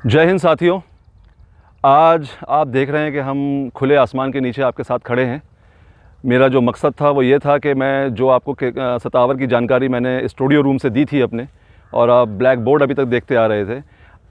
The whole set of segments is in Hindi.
जय हिंद साथियों। आज आप देख रहे हैं कि हम खुले आसमान के नीचे आपके साथ खड़े हैं। मेरा जो मकसद था वो ये था कि मैं जो आपको सतावर की जानकारी मैंने स्टूडियो रूम से दी थी अपने, और आप ब्लैक बोर्ड अभी तक देखते आ रहे थे,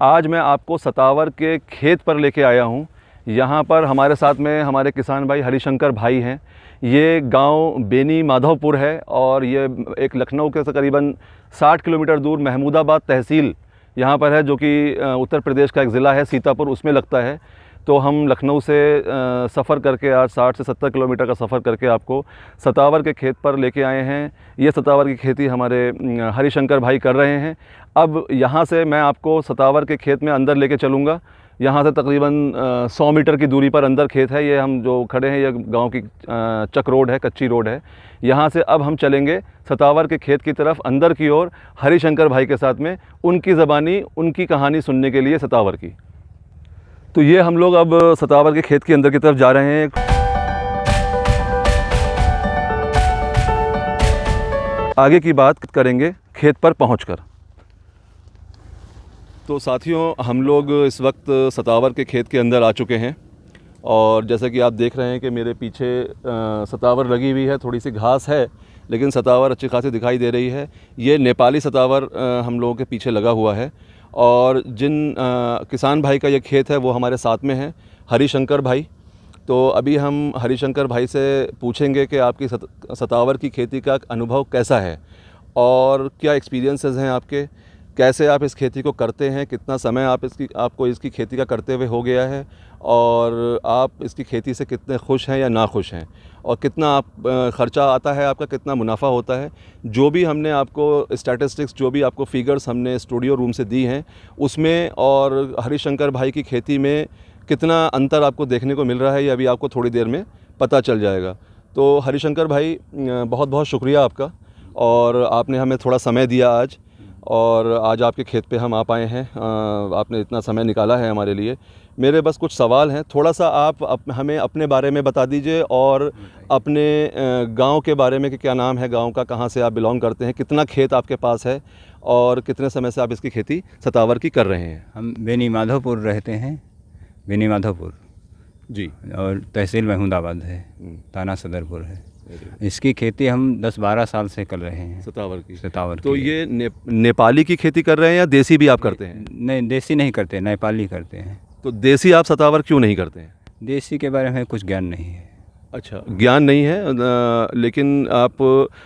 आज मैं आपको सतावर के खेत पर लेके आया हूँ। यहाँ पर हमारे साथ में हमारे किसान भाई हरिशंकर भाई हैं। ये गांव बेनी माधवपुर है और ये एक लखनऊ के करीबन 60 किलोमीटर दूर महमूदाबाद तहसील यहाँ पर है, जो कि उत्तर प्रदेश का एक ज़िला है, सीतापुर, उसमें लगता है। तो हम लखनऊ से सफ़र करके आज 60 से 70 किलोमीटर का सफ़र करके आपको सतावर के खेत पर लेके आए हैं। ये सतावर की खेती हमारे हरिशंकर भाई कर रहे हैं। अब यहाँ से मैं आपको सतावर के खेत में अंदर लेके चलूँगा। यहाँ से तकरीबन 100 मीटर की दूरी पर अंदर खेत है। ये हम जो खड़े हैं ये गांव की चक रोड है, कच्ची रोड है। यहाँ से अब हम चलेंगे सतावर के खेत की तरफ अंदर की ओर, हरिशंकर भाई के साथ में उनकी ज़बानी उनकी कहानी सुनने के लिए सतावर की। तो ये हम लोग अब सतावर के खेत के अंदर की तरफ जा रहे हैं। आगे की बात करेंगे खेत पर पहुंचकर। तो साथियों, हम लोग इस वक्त सतावर के खेत के अंदर आ चुके हैं और जैसा कि आप देख रहे हैं कि मेरे पीछे सतावर लगी हुई है। थोड़ी सी घास है लेकिन सतावर अच्छी खासी दिखाई दे रही है। ये नेपाली सतावर हम लोगों के पीछे लगा हुआ है और जिन किसान भाई का ये खेत है वो हमारे साथ में है, हरिशंकर भाई। तो अभी हम हरिशंकर भाई से पूछेंगे कि आपकी सतावर की खेती का अनुभव कैसा है और क्या एक्सपीरियंसेस हैं आपके, कैसे आप इस खेती को करते हैं, कितना समय आपको इसकी खेती का करते हुए हो गया है और आप इसकी खेती से कितने खुश हैं या ना खुश हैं, और कितना ख़र्चा आता है आपका, कितना मुनाफा होता है। जो भी हमने आपको स्टैटिस्टिक्स, जो भी आपको फिगर्स हमने स्टूडियो रूम से दी हैं उसमें, और हरिशंकर भाई की खेती में कितना अंतर आपको देखने को मिल रहा है, ये अभी आपको थोड़ी देर में पता चल जाएगा। तो हरिशंकर भाई, बहुत बहुत शुक्रिया आपका, और आपने हमें थोड़ा समय दिया आज, और आज आपके खेत पे हम आ पाए हैं। आपने इतना समय निकाला है हमारे लिए। मेरे बस कुछ सवाल हैं, थोड़ा सा आप हमें अपने बारे में बता दीजिए और अपने गांव के बारे में कि क्या नाम है गांव का, कहां से आप बिलोंग करते हैं, कितना खेत आपके पास है और कितने समय से आप इसकी खेती सतावर की कर रहे हैं। हम बेनी माधवपुर रहते हैं, बेनी माधवपुर जी, और तहसील महमूदाबाद है, थाना सदरपुर है। इसकी खेती हम 10-12 साल से कर रहे हैं, सतावर की। तो ये नेपाली की खेती कर रहे हैं या देसी भी आप करते हैं? नहीं, देसी नहीं करते, नेपाली करते हैं। तो देसी आप सतावर क्यों नहीं करते हैं? देसी के बारे में कुछ ज्ञान नहीं है। अच्छा, ज्ञान नहीं है, लेकिन आप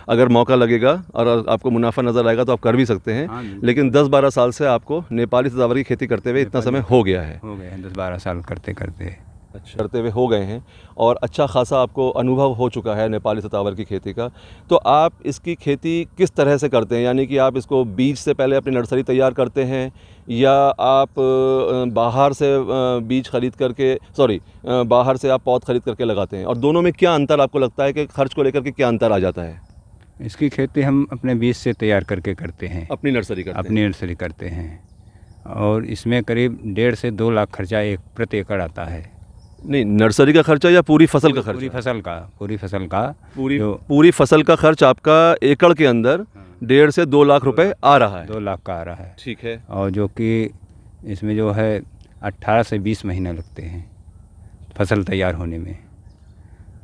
अगर मौका लगेगा और आपको मुनाफा नज़र आएगा तो आप कर भी सकते हैं। हाँ, लेकिन 10-12 साल से आपको नेपाली सतावर की खेती करते हुए इतना समय हो गया है। हो गए हैं 10-12 साल करते करते। अच्छा, करते हुए हो गए हैं और अच्छा खासा आपको अनुभव हो चुका है नेपाली सतावर की खेती का। तो आप इसकी खेती किस तरह से करते हैं? यानी कि आप इसको बीज से पहले अपनी नर्सरी तैयार करते हैं या आप बाहर से बीज खरीद करके बाहर से आप पौध खरीद करके लगाते हैं? और दोनों में क्या अंतर आपको लगता है कि खर्च को लेकर के क्या अंतर आ जाता है? इसकी खेती हम अपने बीज से तैयार करके करते हैं, अपनी नर्सरी करते हैं और इसमें करीब 1.5 से 2 लाख खर्चा प्रति एकड़ आता है। नहीं, नर्सरी का खर्चा या पूरी फसल का खर्चा? पूरी फसल का खर्च आपका एकड़ के अंदर 1.5 से 2 लाख रुपए आ रहा है। 2 लाख का आ रहा है, ठीक है। और जो कि इसमें जो है 18 से 20 महीने लगते हैं फसल तैयार होने में।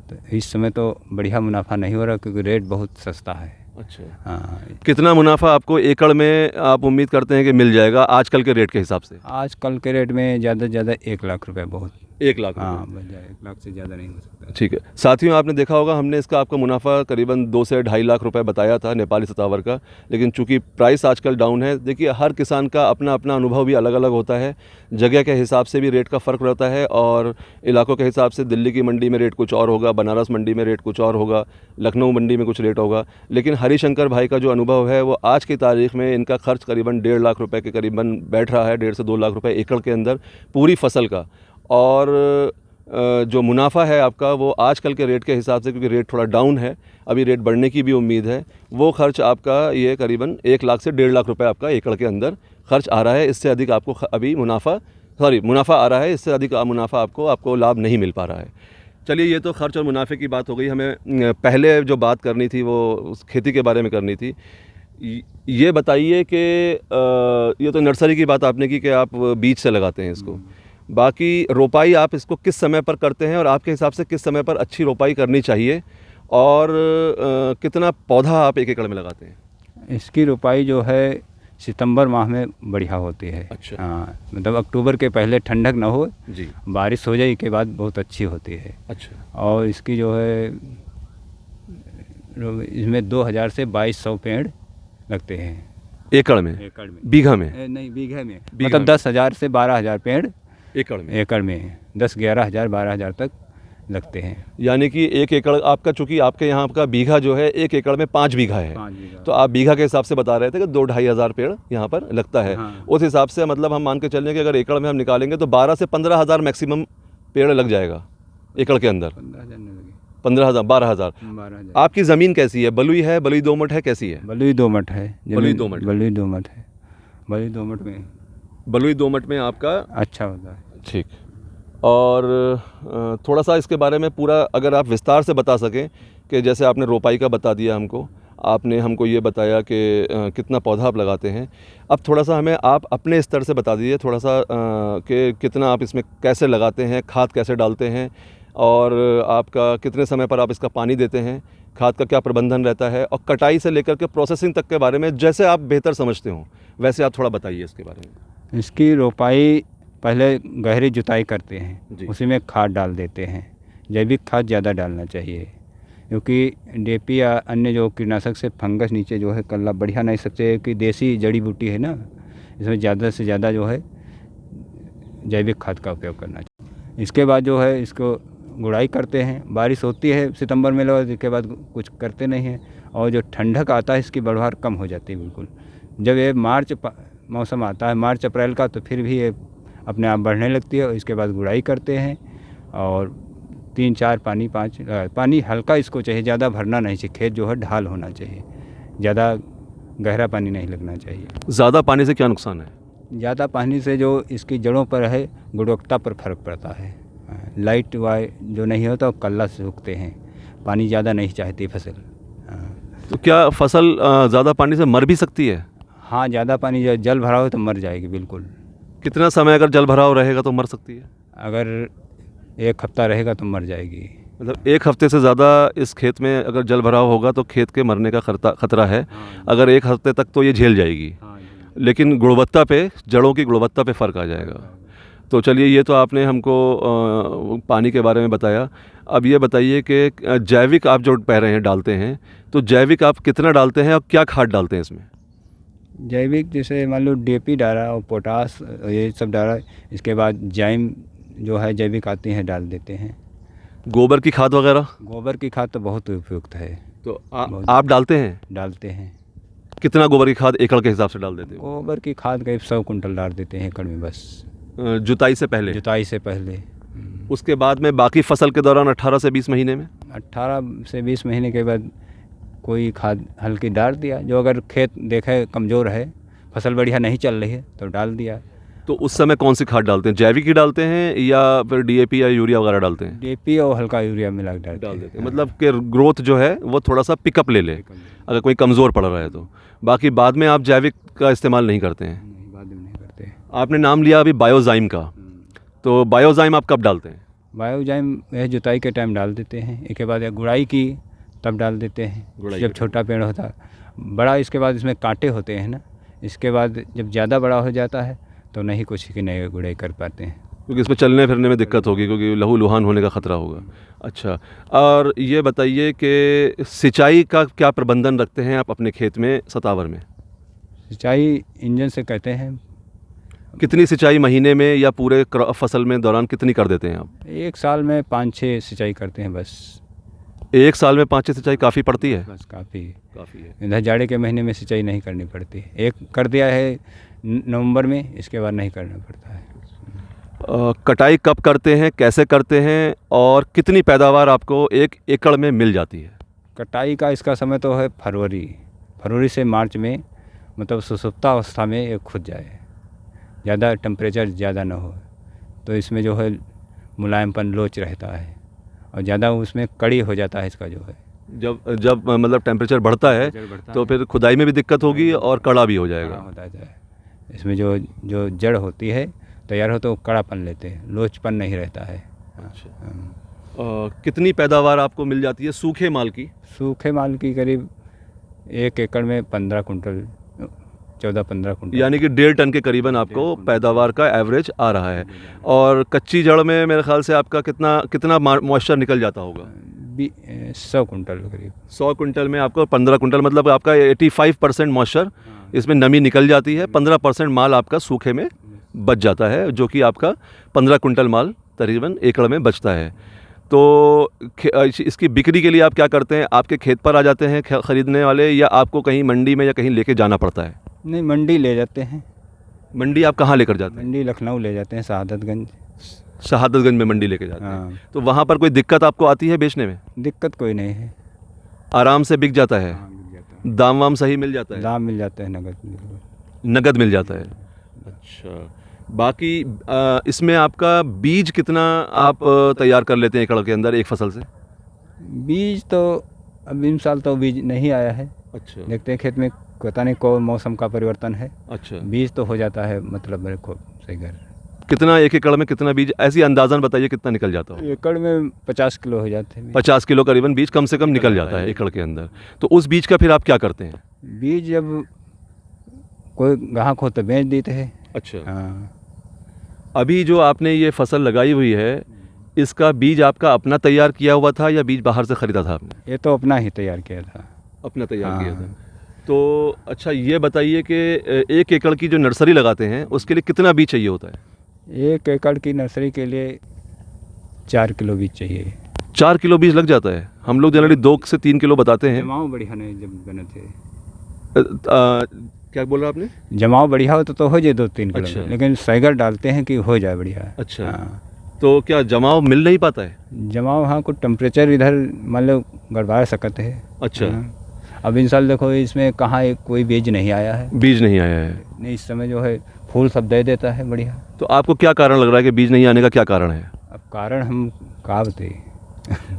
तो इस समय तो बढ़िया मुनाफा नहीं हो रहा क्योंकि रेट बहुत सस्ता है। अच्छा, हाँ। कितना मुनाफा आपको एकड़ में आप उम्मीद करते हैं कि मिल जाएगा आजकल के रेट के हिसाब से? आजकल के रेट में ज़्यादा से ज़्यादा 1 लाख रुपए बहुत। 1 लाख? हाँ, बच जाए, 1 लाख से ज़्यादा नहीं हो सकता। ठीक है। साथियों, आपने देखा होगा हमने इसका आपको मुनाफा करीबन 2 से 2.5 लाख रुपए बताया था नेपाली सतावर का, लेकिन चूंकि प्राइस आजकल डाउन है। देखिए, हर किसान का अपना अपना अनुभव भी अलग अलग होता है, जगह के हिसाब से भी रेट का फ़र्क रहता है और इलाकों के हिसाब से दिल्ली की मंडी में रेट कुछ और होगा, बनारस मंडी में रेट कुछ और होगा, लखनऊ मंडी में कुछ रेट होगा। लेकिन हरिशंकर भाई का जो अनुभव है वो आज की तारीख़ में इनका खर्च करीबन 1.5 लाख रुपए के करीबन बैठ रहा है, 1.5 से 2 लाख रुपए एकड़ के अंदर पूरी फसल का। और जो मुनाफा है आपका वो आजकल के रेट के हिसाब से, क्योंकि रेट थोड़ा डाउन है, अभी रेट बढ़ने की भी उम्मीद है, वो खर्च आपका ये करीबन 1 लाख से 1.5 लाख रुपए आपका एकड़ के अंदर खर्च आ रहा है। इससे अधिक आपको अभी मुनाफा आ रहा है, इससे अधिक मुनाफा आपको लाभ नहीं मिल पा रहा है। चलिए, ये तो खर्च और मुनाफे की बात हो गई। हमें पहले जो बात करनी थी वो उस खेती के बारे में करनी थी। ये बताइए कि ये तो नर्सरी की बात आपने की कि आप बीज से लगाते हैं इसको, बाकी रोपाई आप इसको किस समय पर करते हैं और आपके हिसाब से किस समय पर अच्छी रोपाई करनी चाहिए, और कितना पौधा आप एक एकड़ में लगाते हैं? इसकी रोपाई जो है सितंबर माह में बढ़िया होती है। अच्छा। हाँ, मतलब अक्टूबर के पहले ठंडक ना हो, जी। बारिश हो जाए के बाद बहुत अच्छी होती है। अच्छा। और इसकी जो है इसमें 2000 से 2200 पेड़ लगते हैं एकड़ में? एकड़ में, बीघा में? नहीं बीघे में, बीघा मतलब में। 10,000 से 12,000 पेड़ एकड़ में? एकड़ में 10-11,000 12,000 तक लगते हैं। यानी कि एक एकड़ आपका, चूंकि आपके यहाँ का बीघा जो है एक एकड़ में 5 बीघा है, 5 बीघा। तो आप बीघा के हिसाब से बता रहे थे कि 2-2.5 हज़ार पेड़ यहाँ पर लगता है। हाँ। उस हिसाब से मतलब हम मान के चलें कि अगर एकड़ में हम निकालेंगे तो 12 से 15 हज़ार मैक्सिमम पेड़ लग जाएगा एकड़ के अंदर। 15,000 नहीं लगे, 15 हज़ार, 12 हज़ार। 12,000। आपकी ज़मीन कैसी है? बलुई है, बलुई दोमट है, कैसी है? बलुई दोमट है। बलुई दोमट है। बलुई दोमट है। बलुई दोमट में बलुई दोमट में आपका, अच्छा होता है। ठीक। और थोड़ा सा इसके बारे में पूरा अगर आप विस्तार से बता सकें कि जैसे आपने रोपाई का बता दिया हमको, आपने हमको ये बताया कि कितना पौधा आप लगाते हैं, अब थोड़ा सा हमें आप अपने स्तर से बता दीजिए थोड़ा सा कि कितना आप इसमें कैसे लगाते हैं, खाद कैसे डालते हैं, और आपका कितने समय पर आप इसका पानी देते हैं, खाद का क्या प्रबंधन रहता है, और कटाई से लेकर के प्रोसेसिंग तक के बारे में जैसे आप बेहतर समझते हो वैसे आप थोड़ा बताइए इसके बारे में। इसकी रोपाई पहले गहरी जुताई करते जी। हैं, उसी में खाद डाल देते हैं। जैविक खाद ज़्यादा डालना चाहिए, क्योंकि डीएपी या अन्य जो कीटनाशक से फंगस नीचे जो है कल्ला बढ़िया नहीं सकते, कि देसी जड़ी बूटी है ना, इसमें ज़्यादा से ज़्यादा जो है जैविक खाद का उपयोग करना चाहिए। इसके बाद जो है इसको गुड़ाई करते हैं। बारिश होती है सितंबर में, लो इसके बाद कुछ करते नहीं हैं, और जो ठंडक आता है इसकी बढ़वार कम हो जाती है बिल्कुल। जब ये मार्च मौसम आता है, मार्च अप्रैल का, तो फिर भी ये अपने आप बढ़ने लगती है। और इसके बाद गुड़ाई करते हैं, और 3-4 पानी 5 पानी हल्का इसको चाहिए, ज़्यादा भरना नहीं चाहिए। खेत जो है ढाल होना चाहिए, ज़्यादा गहरा पानी नहीं लगना चाहिए। ज़्यादा पानी से क्या नुकसान है? ज़्यादा पानी से जो इसकी जड़ों पर है गुणवत्ता पर फर्क पड़ता है। लाइट वाई जो नहीं होता वो कल्ला सूखते हैं, पानी ज़्यादा नहीं चाहती फसल। तो क्या फसल ज़्यादा पानी से मर भी सकती है? हाँ, ज़्यादा पानी जल भरा हो तो मर जाएगी बिल्कुल। कितना समय अगर जल भराव रहेगा तो मर सकती है? अगर 1 हफ्ता रहेगा तो मर जाएगी। मतलब 1 हफ्ते से ज़्यादा इस खेत में अगर जल भराव होगा तो खेत के मरने का खतरा है। हाँ। अगर 1 हफ्ते तक तो ये झेल जाएगी, हाँ जी। लेकिन गुणवत्ता पे, जड़ों की गुणवत्ता पे फ़र्क आ जाएगा। तो चलिए, ये तो आपने हमको पानी के बारे में बताया। अब ये बताइए कि जैविक आप जो कह रहे हैं डालते हैं, तो जैविक आप कितना डालते हैं और क्या खाद डालते हैं इसमें? जैविक जैसे मान लो डीएपी डाला और पोटास ये सब डाला, इसके बाद जाइम जो है जैविक आती हैं डाल देते हैं। गोबर की खाद वगैरह? गोबर की खाद तो बहुत उपयुक्त है। तो आप डालते हैं? डालते हैं। कितना गोबर की खाद एकड़ के हिसाब से डाल देते हो? गोबर की खाद करीब 100 कुंटल डाल देते हैं एकड़ में बस, जुताई से पहले? जुताई से पहले। उसके बाद में बाकी फसल के दौरान 18 से 20 महीने में? 18 से 20 महीने के बाद कोई खाद हल्की डाल दिया, जो अगर खेत देखे कमज़ोर है, फसल बढ़िया नहीं चल रही है तो डाल दिया। तो उस समय कौन सी खाद डालते हैं? जैविक ही डालते हैं या फिर डीएपी या यूरिया वगैरह डालते हैं? डीएपी और हल्का यूरिया मिला के डाल देते हैं, मतलब कि ग्रोथ जो है वो थोड़ा सा पिकअप ले ले अगर कोई कमज़ोर पड़ रहा है तो। बाकी बाद में आप जैविक का इस्तेमाल नहीं करते हैं? नहीं, बाद में नहीं करते। आपने नाम लिया अभी बायोजाइम का, तो बायोजाइम आप कब डालते हैं? बायोजाइम यह जुताई के टाइम डाल देते हैं, इसके बाद या गुड़ाई की तब डाल देते हैं जब छोटा पेड़ होता है। बड़ा इसके बाद इसमें कांटे होते हैं ना, इसके बाद जब ज़्यादा बड़ा हो जाता है तो नहीं कुछ की नई गुड़ाई कर पाते हैं, क्योंकि इसमें चलने फिरने में दिक्कत होगी, क्योंकि लहू लुहान होने का ख़तरा होगा। अच्छा, और ये बताइए कि सिंचाई का क्या प्रबंधन रखते हैं आप अपने खेत में सतावर में? सिंचाई इंजन से कहते हैं। कितनी सिंचाई महीने में या पूरे फसल में दौरान कितनी कर देते हैं आप? 1 साल में 5-6 सिंचाई करते हैं बस। 1 साल में 5-6 सिंचाई काफ़ी पड़ती है? बस काफ़ी है। इधर जाड़े के महीने में सिंचाई नहीं करनी पड़ती। एक कर दिया है नवंबर में, इसके बाद नहीं करना पड़ता है। कटाई कब करते हैं, कैसे करते हैं, और कितनी पैदावार आपको 1 एकड़ में मिल जाती है? कटाई का इसका समय तो है फरवरी से मार्च में, मतलब सुसुप्ता अवस्था में ये खुद जाए, ज़्यादा टेम्परेचर ज़्यादा ना हो, तो इसमें जो है मुलायमपन लोच रहता है, और ज़्यादा उसमें कड़ी हो जाता है इसका जो है जब जब मतलब टेम्परेचर बढ़ता है तो फिर खुदाई में भी दिक्कत होगी और कड़ा भी हो जाएगा। होता जाए इसमें जो जो जड़ होती है तैयार हो तो कड़ापन लेते हैं, लोचपन नहीं रहता है। अच्छा। कितनी पैदावार आपको मिल जाती है सूखे माल की? सूखे माल की करीब 1 एकड़ में 15 कुंटल 14-15 कुंटल, यानी कि 1.5 टन के करीबन आपको पैदावार का एवरेज आ रहा है। और कच्ची जड़ में मेरे ख्याल से आपका कितना कितना मॉइस्चर निकल जाता होगा? 100 कुंटल करीब। 100 कुंटल में आपको 15 कुंटल, मतलब आपका 85% मॉइस्चर इसमें नमी निकल जाती है। 15% माल आपका सूखे में बच जाता है, जो कि आपका 15 कुंटल माल तकरीबन एकड़ में बचता है। तो इसकी बिक्री के लिए आप क्या करते हैं? आपके खेत पर आ जाते हैं ख़रीदने वाले, या आपको कहीं मंडी में या कहीं लेके जाना पड़ता है? नहीं, मंडी ले जाते हैं। मंडी आप कहाँ लेकर जाते हैं? मंडी लखनऊ ले जाते हैं, शहादतगंज। शहादतगंज में मंडी लेके जाते हैं। हाँ। तो वहाँ पर कोई दिक्कत आपको आती है बेचने में? दिक्कत कोई नहीं है, आराम से बिक जाता है? हाँ, मिल जाता है। दाम वाम सही मिल जाता है? दाम मिल जाता है, नगद मिल जाता है। अच्छा। बाकी इसमें आपका बीज कितना आप तैयार कर लेते हैं एकड़ के अंदर एक फसल से? बीज तो अब इन साल तो बीज नहीं आया है। अच्छा। देखते हैं खेत में, पता नहीं कौन मौसम का परिवर्तन है। अच्छा। बीज तो हो जाता है, मतलब मेरे को सही घर। कितना एक एकड़ में कितना बीज, ऐसी अंदाज़न बताइए कितना निकल जाता हो? एकड़ में 50 किलो हो जाते हैं। 50 किलो करीबन बीज कम से कम निकल जाता है एकड़ के अंदर। तो उस बीज का फिर आप क्या करते हैं? बीज जब कोई ग्राहक हो तो बेच देते हैं। अच्छा। हाँ। अभी जो आपने ये फसल लगाई हुई है, इसका बीज आपका अपना तैयार किया हुआ था या बीज बाहर से ख़रीदा था आपने? ये तो अपना ही तैयार किया था। अपना तैयार हाँ। किया था। तो अच्छा, ये बताइए कि 1 एकड़ की जो नर्सरी लगाते हैं उसके लिए कितना बीज चाहिए होता है? 1 एकड़ की नर्सरी के लिए 4 किलो बीज चाहिए। 4 किलो बीज लग जाता है? हम लोग जनरली 2 से 3 किलो बताते हैं। जमाव बढ़िया नहीं जब बने थे। क्या बोल रहे आपने? जमाव बढ़िया हो तो हो जाए 2-3 किलो। अच्छा। लेकिन सैगर डालते हैं कि हो जाए बढ़िया। अच्छा। हाँ। तो क्या जमाव मिल नहीं पाता है? जमाव, हाँ, कुछ टेम्परेचर इधर मान लो गड़बड़ा सकते है। अच्छा। हाँ। अब इन साल देखो इसमें कहाँ कोई बीज नहीं आया है। बीज नहीं आया है? नहीं, इस समय जो है फूल सब दे देता है बढ़िया। तो आपको क्या कारण लग रहा है कि बीज नहीं आने का क्या कारण है? अब कारण हम का बताइए।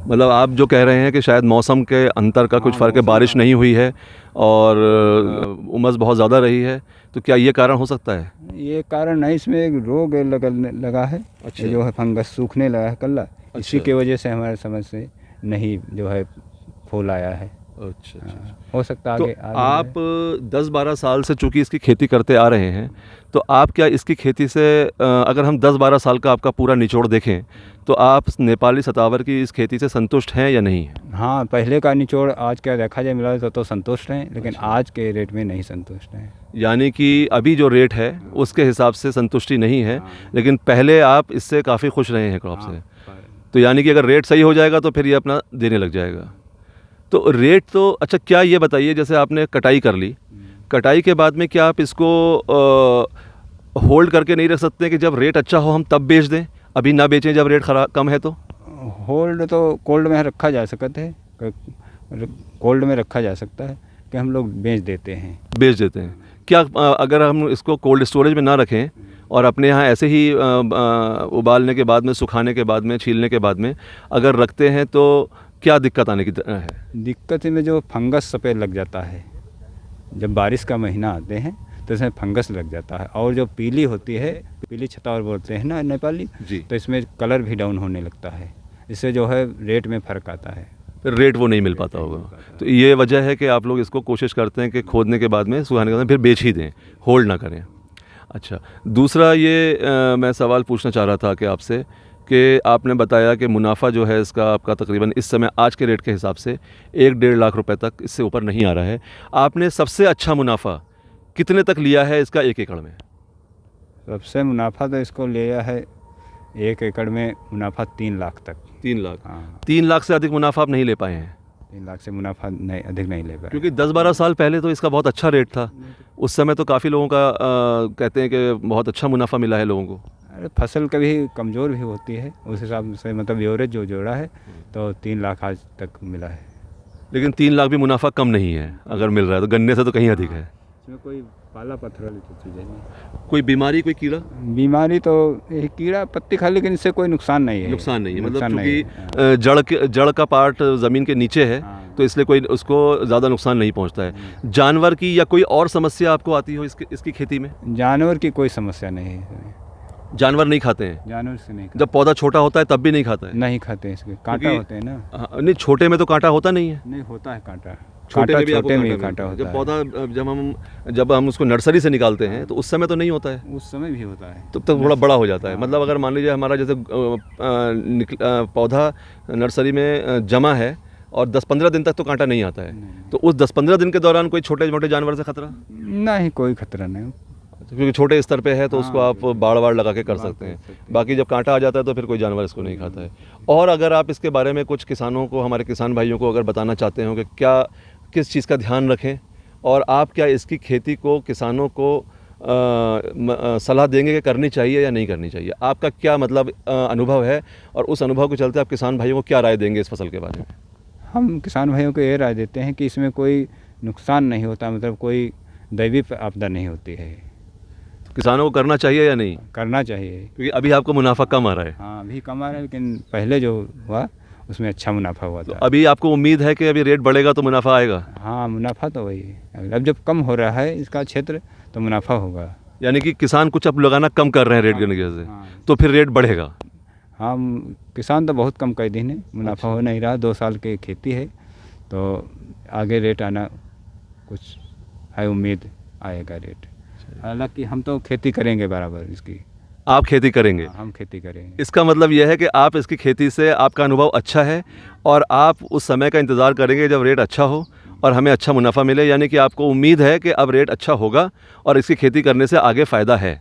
मतलब आप जो कह रहे हैं कि शायद मौसम के अंतर का कुछ हाँ, फ़र्क है, बारिश नहीं हुई है और उमस बहुत ज़्यादा रही है, तो क्या ये कारण हो सकता है? ये कारण नहीं, इसमें एक रोग लगा है। अच्छा। ये जो है फंगस सूखने लगा है कल्ला। अच्छा। इसी की वजह से हमारे समझ से नहीं जो है फूल आया है। अच्छा। हाँ, हो सकता है तो आगे आप 10-12 साल से चूंकि इसकी खेती करते आ रहे हैं, तो आप क्या इसकी खेती से अगर हम 10-12 साल का आपका पूरा निचोड़ देखें तो आप नेपाली सतावर की इस खेती से संतुष्ट हैं या नहीं? हाँ, पहले का निचोड़ आज क्या देखा जाए मिला तो संतुष्ट हैं, लेकिन अच्छा। आज के रेट में नहीं संतुष्ट हैं। यानी कि अभी जो रेट है उसके हिसाब से संतुष्टि नहीं है, लेकिन पहले आप इससे काफ़ी खुश रहे हैं क्रॉप से। तो यानी कि अगर रेट सही हो जाएगा तो फिर ये अपना देने लग जाएगा। तो रेट तो अच्छा, क्या ये बताइए, जैसे आपने कटाई कर ली, कटाई के बाद में क्या आप इसको होल्ड करके नहीं रख सकते कि जब रेट अच्छा हो हम तब बेच दें, अभी ना बेचें जब रेट कम है? तो होल्ड तो कोल्ड में रखा जा सकता है, कोल्ड में रखा जा सकता है कि हम लोग बेच देते हैं। बेच देते हैं क्या? अगर हम इसको कोल्ड स्टोरेज में ना रखें और अपने यहाँ ऐसे ही उबालने के बाद में, सुखाने के बाद में, छीलने के बाद में अगर रखते हैं तो क्या दिक्कत आने की है? दिक्कत में जो फंगस सफ़ेद लग जाता है, जब बारिश का महीना आते हैं तो इसमें फंगस लग जाता है, और जो पीली होती है, पीली छतावर बोलते हैं ना नेपाली जी। तो इसमें कलर भी डाउन होने लगता है। इससे जो है रेट में फ़र्क आता है, फिर रेट वो नहीं मिल पाता होगा। तो ये वजह है कि आप लोग इसको कोशिश करते हैं कि खोदने के बाद में, सुखाने के बाद में फिर बेच ही दें, होल्ड ना करें। अच्छा, दूसरा ये मैं सवाल पूछना चाह रहा था कि आपसे कि आपने बताया कि मुनाफा जो है इसका आपका तकरीबन इस समय आज के रेट के हिसाब से 1-1.5 लाख रुपए तक, इससे ऊपर नहीं आ रहा है। आपने सबसे अच्छा मुनाफा कितने तक लिया है इसका 1 एकड़ में? सबसे मुनाफा तो इसको लिया है 1 एकड़ में मुनाफा 3 लाख तक। 3 लाख? हाँ, 3 लाख से अधिक मुनाफा आप नहीं ले पाए हैं? 3 लाख से मुनाफा नहीं, अधिक नहीं ले पाए। क्योंकि 10-12 साल पहले तो इसका बहुत अच्छा रेट था, उस समय तो काफ़ी लोगों का कहते हैं कि बहुत अच्छा मुनाफा मिला है लोगों को। अरे फसल कभी कमज़ोर भी होती है, उस हिसाब से मतलब एवरेज जो जोड़ा है तो 3 लाख आज तक मिला है। लेकिन 3 लाख भी मुनाफा कम नहीं है, अगर मिल रहा है तो गन्ने से तो कहीं अधिक है। इसमें कोई पाला पत्थर वाली चीज़ नहीं। कोई बीमारी, कोई कीड़ा? बीमारी तो यही कीड़ा पत्ती खा, लेकिन इससे कोई नुकसान नहीं है। नुकसान नहीं है, मतलब नुकसान नहीं है। क्योंकि जड़ का पार्ट ज़मीन के नीचे है, हाँ। तो इसलिए कोई उसको ज़्यादा नुकसान नहीं पहुंचता है। जानवर की या कोई और समस्या आपको आती हो इसकी खेती में? जानवर की कोई समस्या नहीं है इसमें। जानवर नहीं खाते हैं? जानवर से नहीं जब पौधा छोटा होता है तब भी नहीं खाता है? नहीं खाते हैं, इसके कांटा क्योंकि- होते हैं ना। हाँ, नहीं, छोटे में तो कांटा होता नहीं है। नहीं होता है कांटा, छोटे में भी आपको छोटे में कांटा कांटा मिलता है। होता जब है। पौधा जब हम उसको नर्सरी से निकालते हैं तो उस समय तो नहीं होता है, उस समय भी होता है। तब तक थोड़ा बड़ा हो जाता है। मतलब अगर मान लीजिए हमारा जैसे पौधा नर्सरी में जमा है और 10-15 दिन तक तो कांटा नहीं आता है, तो उस 10-15 दिन के दौरान कोई छोटे मोटे जानवर से खतरा? नहीं, कोई खतरा नहीं। क्योंकि छोटे स्तर पे है तो उसको हाँ, आप बाड़ लगा के कर सकते हैं। बाकी जब कांटा आ जाता है तो फिर कोई जानवर इसको नहीं खाता है। और अगर आप इसके बारे में कुछ किसानों को, हमारे किसान भाइयों को अगर बताना चाहते हो कि क्या किस चीज़ का ध्यान रखें और आप क्या इसकी खेती को किसानों को सलाह देंगे कि करनी चाहिए या नहीं करनी चाहिए, आपका क्या मतलब अनुभव है और उस अनुभव के चलते आप किसान भाइयों को क्या राय देंगे इस फसल के बारे में? हम किसान भाइयों को ये राय देते हैं कि इसमें कोई नुकसान नहीं होता, मतलब कोई दैवी आपदा नहीं होती है। किसानों को करना चाहिए या नहीं? करना चाहिए। क्योंकि अभी आपको मुनाफा कम आ रहा है। हाँ, अभी कम आ रहा है, लेकिन पहले जो हुआ उसमें अच्छा मुनाफा हुआ तो था। अभी आपको उम्मीद है कि अभी रेट बढ़ेगा तो मुनाफा आएगा? हाँ, मुनाफा तो वही है। अब जब कम हो रहा है इसका क्षेत्र तो मुनाफा होगा। यानी कि किसान कुछ अब लगाना कम कर रहे हैं रेट गिरने की वजह से, हाँ। तो फिर रेट बढ़ेगा? हाँ, किसान तो बहुत कम कर दिन है, मुनाफा हो नहीं रहा। 2 साल की खेती है तो आगे रेट आना कुछ है, उम्मीद आएगा रेट। हालांकि हम तो खेती करेंगे बराबर इसकी। आप खेती करेंगे? हाँ, हम खेती करेंगे। इसका मतलब यह है कि आप इसकी खेती से आपका अनुभव अच्छा है और आप उस समय का इंतज़ार करेंगे जब रेट अच्छा हो और हमें अच्छा मुनाफा मिले। यानी कि आपको उम्मीद है कि अब रेट अच्छा होगा और इसकी खेती करने से आगे फ़ायदा है।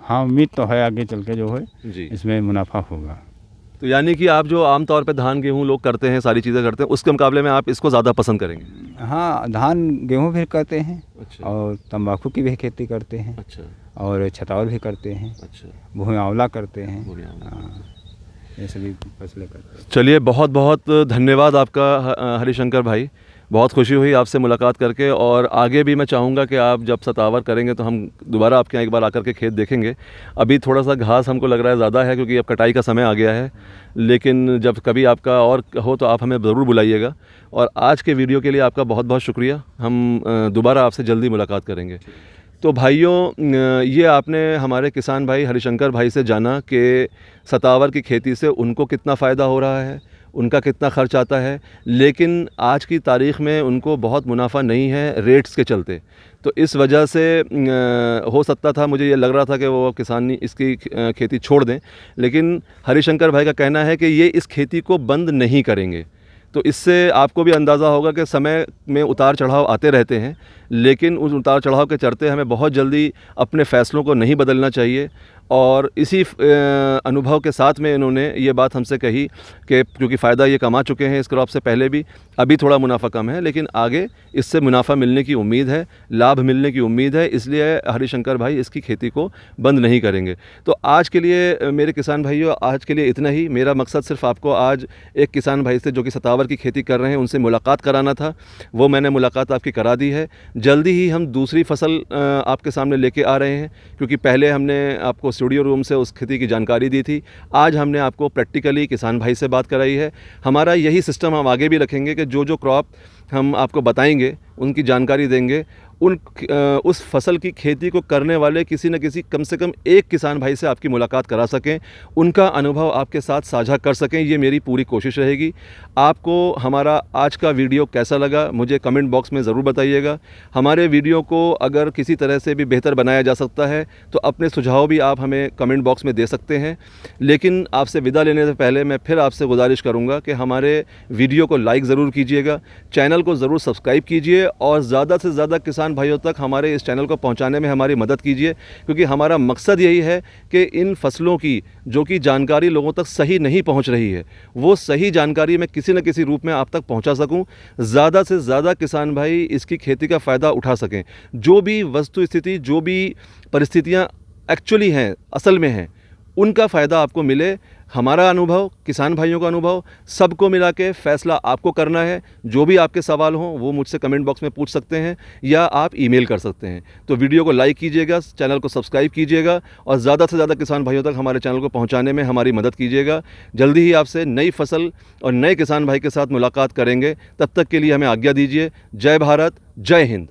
हाँ, उम्मीद तो है आगे चल के जो है जी। इसमें मुनाफा होगा। तो यानी कि आप जो आमतौर पे धान गेहूँ लोग करते हैं, सारी चीज़ें करते हैं, उसके मुकाबले में आप इसको ज़्यादा पसंद करेंगे? हाँ, धान गेहूँ भी करते हैं अच्छा। और तंबाकू की भी खेती करते हैं अच्छा और छतावल भी करते हैं, अच्छा। भूमि आंवला करते हैं। भूमि आंवला। हाँ, ये सभी फसलें करते हैं। चलिए, बहुत बहुत धन्यवाद आपका हरिशंकर भाई। बहुत खुशी हुई आपसे मुलाकात करके और आगे भी मैं चाहूँगा कि आप जब सतावर करेंगे तो हम दोबारा आपके यहाँ एक बार आकर के खेत देखेंगे। अभी थोड़ा सा घास हमको लग रहा है ज़्यादा है क्योंकि अब कटाई का समय आ गया है, लेकिन जब कभी आपका और हो तो आप हमें ज़रूर बुलाइएगा। और आज के वीडियो के लिए आपका बहुत बहुत शुक्रिया। हम दोबारा आपसे जल्दी मुलाकात करेंगे। तो भाइयों, ये आपने हमारे किसान भाई हरिशंकर भाई से जाना कि सतावर की खेती से उनको कितना फ़ायदा हो रहा है, उनका कितना खर्च आता है, लेकिन आज की तारीख़ में उनको बहुत मुनाफा नहीं है रेट्स के चलते। तो इस वजह से हो सकता था, मुझे ये लग रहा था कि वो किसानी इसकी खेती छोड़ दें, लेकिन हरिशंकर भाई का कहना है कि ये इस खेती को बंद नहीं करेंगे। तो इससे आपको भी अंदाज़ा होगा कि समय में उतार चढ़ाव आते रहते हैं, लेकिन उस उतार चढ़ाव के चलते हमें बहुत जल्दी अपने फ़ैसलों को नहीं बदलना चाहिए। और इसी अनुभव के साथ में इन्होंने ये बात हमसे कही कि क्योंकि फ़ायदा ये कमा चुके हैं इस क्रॉप से पहले भी, अभी थोड़ा मुनाफा कम है लेकिन आगे इससे मुनाफा मिलने की उम्मीद है, लाभ मिलने की उम्मीद है, इसलिए हरिशंकर भाई इसकी खेती को बंद नहीं करेंगे। तो आज के लिए मेरे किसान भाइयों, आज के लिए इतना ही। मेरा मकसद सिर्फ आपको आज एक किसान भाई से जो कि सतावर की खेती कर रहे हैं उनसे मुलाकात कराना था, वो मैंने मुलाकात आपकी करा दी है। जल्दी ही हम दूसरी फसल आपके सामने लेके आ रहे हैं, क्योंकि पहले हमने आपको स्टूडियो रूम से उस खेती की जानकारी दी थी, आज हमने आपको प्रैक्टिकली किसान भाई से बात कराई है। हमारा यही सिस्टम हम आगे भी रखेंगे कि जो क्रॉप हम आपको बताएंगे, उनकी जानकारी देंगे, उस फसल की खेती को करने वाले किसी न किसी कम से कम एक किसान भाई से आपकी मुलाकात करा सकें, उनका अनुभव आपके साथ साझा कर सकें, ये मेरी पूरी कोशिश रहेगी। आपको हमारा आज का वीडियो कैसा लगा मुझे कमेंट बॉक्स में ज़रूर बताइएगा। हमारे वीडियो को अगर किसी तरह से भी बेहतर बनाया जा सकता है तो अपने सुझाव भी आप हमें कमेंट बॉक्स में दे सकते हैं। लेकिन आपसे विदा लेने से पहले मैं फिर आपसे गुजारिश करूँगा कि हमारे वीडियो को लाइक ज़रूर कीजिएगा, चैनल को ज़रूर सब्सक्राइब कीजिए और ज़्यादा से ज़्यादा किसान भाइयों तक हमारे इस चैनल को पहुंचाने में हमारी मदद कीजिए, क्योंकि हमारा मकसद यही है कि इन फसलों की जो कि जानकारी लोगों तक सही नहीं पहुंच रही है, वो सही जानकारी मैं किसी न किसी रूप में आप तक पहुंचा सकूं, ज़्यादा से ज़्यादा किसान भाई इसकी खेती का फ़ायदा उठा सकें। जो भी वस्तु स्थिति, जो भी परिस्थितियाँ एक्चुअली हैं, असल में हैं, उनका फ़ायदा आपको मिले। हमारा अनुभव, किसान भाइयों का अनुभव, सबको मिला के फ़ैसला आपको करना है। जो भी आपके सवाल हों वो मुझसे कमेंट बॉक्स में पूछ सकते हैं या आप ईमेल कर सकते हैं। तो वीडियो को लाइक कीजिएगा, चैनल को सब्सक्राइब कीजिएगा और ज़्यादा से ज़्यादा किसान भाइयों तक हमारे चैनल को पहुंचाने में हमारी मदद कीजिएगा। जल्दी ही आपसे नई फसल और नए किसान भाई के साथ मुलाकात करेंगे। तब तक के लिए हमें आज्ञा दीजिए। जय भारत, जय हिंद।